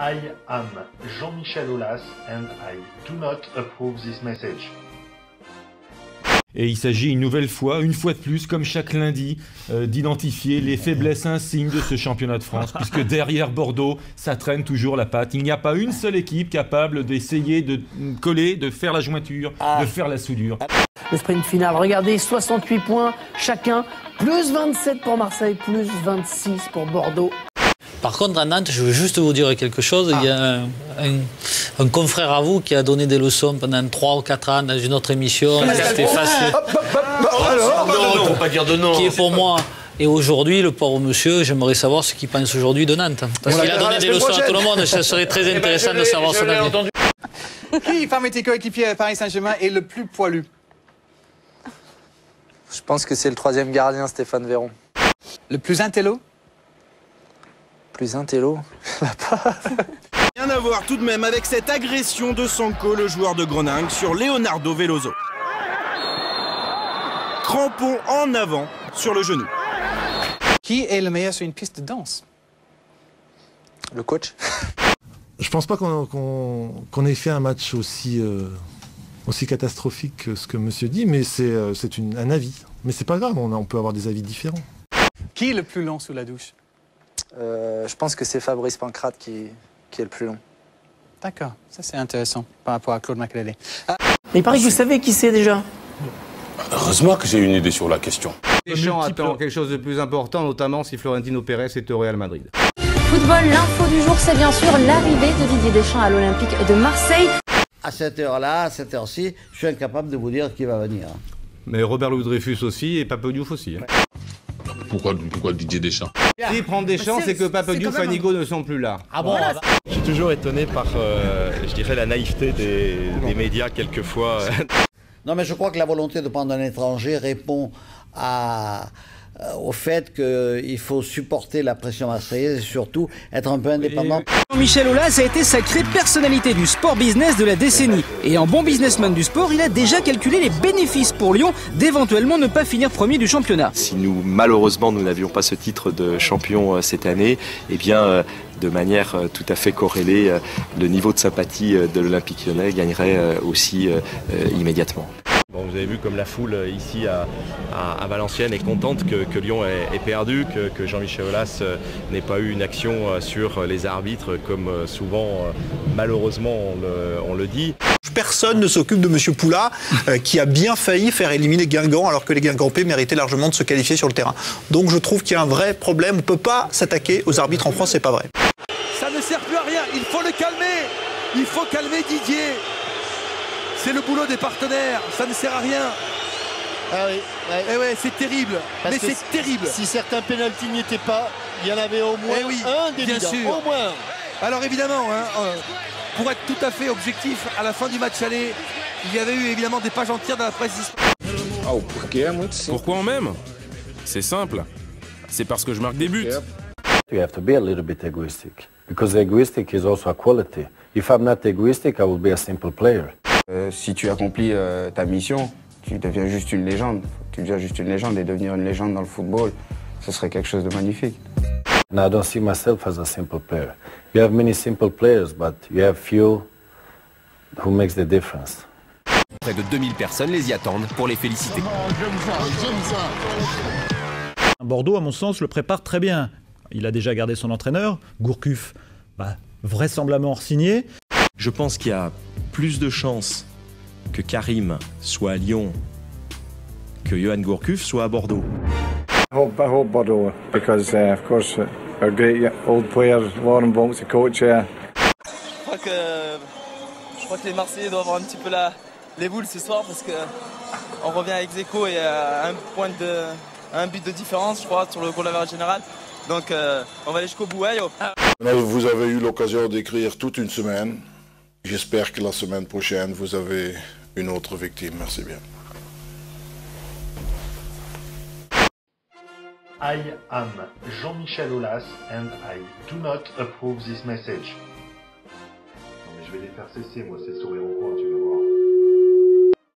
I am Jean-Michel Aulas and I do not approve this message. Et il s'agit une nouvelle fois, une fois de plus, comme chaque lundi, d'identifier les faiblesses insignes de ce championnat de France, puisque derrière Bordeaux, ça traîne toujours la patte. Il n'y a pas une seule équipe capable d'essayer de coller, de faire la jointure, de faire la soudure. Le sprint final, regardez, 68 points chacun, plus 27 pour Marseille, plus 26 pour Bordeaux. Par contre, à Nantes, je veux juste vous dire quelque chose. Il y a un confrère à vous qui a donné des leçons pendant 3 ou 4 ans dans une autre émission. C'était facile. Non, faut pas dire de non. Qui est pour moi. Et aujourd'hui, le pauvre monsieur, j'aimerais savoir ce qu'il pense aujourd'hui de Nantes. Parce qu'il a donné des leçons à tout le monde et ça serait très intéressant de savoir son avis. Qui, parmi tes coéquipiers à Paris Saint-Germain, est le plus poilu? Je pense que c'est le 3e gardien, Stéphane Véron. Le plus intello? Plus intello? Rien à voir tout de même avec cette agression de Sanko, le joueur de Groningue, sur Leonardo Veloso. Crampon en avant sur le genou. Qui est le meilleur sur une piste de danse? Le coach? Je pense pas qu'on ait fait un match aussi catastrophique que ce que monsieur dit, mais c'est un avis. Mais c'est pas grave, on peut avoir des avis différents. Qui est le plus long sous la douche? Je pense que c'est Fabrice Pancrate qui est le plus long. D'accord, ça c'est intéressant par rapport à Claude Makélélé. Mais il paraît que vous savez qui c'est déjà. Heureusement que j'ai une idée sur la question. Deschamps attend quelque chose de plus important, notamment si Florentino Pérez est au Real Madrid. Football, l'info du jour, c'est bien sûr l'arrivée de Didier Deschamps à l'Olympique de Marseille. À cette heure-là, à cette heure-ci, je suis incapable de vous dire qui va venir. Mais Robert Louis Dreyfus aussi et Pape Diouf aussi. Pourquoi Didier Deschamps? S'il prend Deschamps, c'est que Pape Diouf et Nigo ne sont plus là. Ah bon? Je suis toujours étonné par, je dirais, la naïveté des médias quelquefois. Non, mais je crois que la volonté de prendre un étranger répond au fait qu'il faut supporter la pression marseillaise et surtout être un peu indépendant. Jean-Michel Aulas a été sacrée personnalité du sport business de la décennie. Et en bon businessman du sport, il a déjà calculé les bénéfices pour Lyon d'éventuellement ne pas finir premier du championnat. Si malheureusement, nous n'avions pas ce titre de champion cette année, eh bien, de manière tout à fait corrélée, le niveau de sympathie de l'Olympique Lyonnais gagnerait aussi immédiatement. Bon, vous avez vu comme la foule ici à Valenciennes est contente que Lyon ait perdu, que Jean-Michel Aulas n'ait pas eu une action sur les arbitres comme souvent malheureusement on le dit. Personne ne s'occupe de M. Poula qui a bien failli faire éliminer Guingamp alors que les Guingampais méritaient largement de se qualifier sur le terrain. Donc je trouve qu'il y a un vrai problème. On ne peut pas s'attaquer aux arbitres en France, c'est pas vrai. Ça ne sert plus à rien, il faut le calmer. Il faut calmer Didier. C'est le boulot des partenaires, ça ne sert à rien. Ah oui, ouais. Eh ouais, c'est terrible. Parce mais c'est terrible. Si certains pénaltys n'y étaient pas, il y en avait au moins un d'évident. Bien sûr. Au moins. Alors évidemment, pour être tout à fait objectif, à la fin du match aller, il y avait eu évidemment des pages entières dans la presse. Pourquoi on m'aime? C'est simple. C'est parce que je marque des buts. You have to be a little bit egoistic, because egoistic is also a quality. If I'm not egoistic, I will be a simple player. Si tu accomplis ta mission, tu deviens juste une légende. Tu deviens juste une légende et devenir une légende dans le football, ce serait quelque chose de magnifique. And I don't see myself as a simple player. You have many simple players, but you have few who makes the difference. Près de 2000 personnes les y attendent pour les féliciter. J'aime ça. Bordeaux, à mon sens, le prépare très bien. Il a déjà gardé son entraîneur, Gourcuff, vraisemblablement signé. Je pense qu'il y a plus de chances que Karim soit à Lyon que Johan Gourcuff soit à Bordeaux. I hope Bordeaux, because of course our great old players, Warren Bonks, the coach. Je crois que les Marseillais doivent avoir un petit peu les boules ce soir parce que on revient avec Zeko et un but de différence, je crois, sur le goal average général. Donc on va aller jusqu'au bout. Vous avez eu l'occasion d'écrire toute une semaine. J'espère que la semaine prochaine, vous avez une autre victime. Merci bien. I am Jean-Michel Aulas and I do not approve this message. Non mais je vais les faire cesser, moi, ces sourires en coin.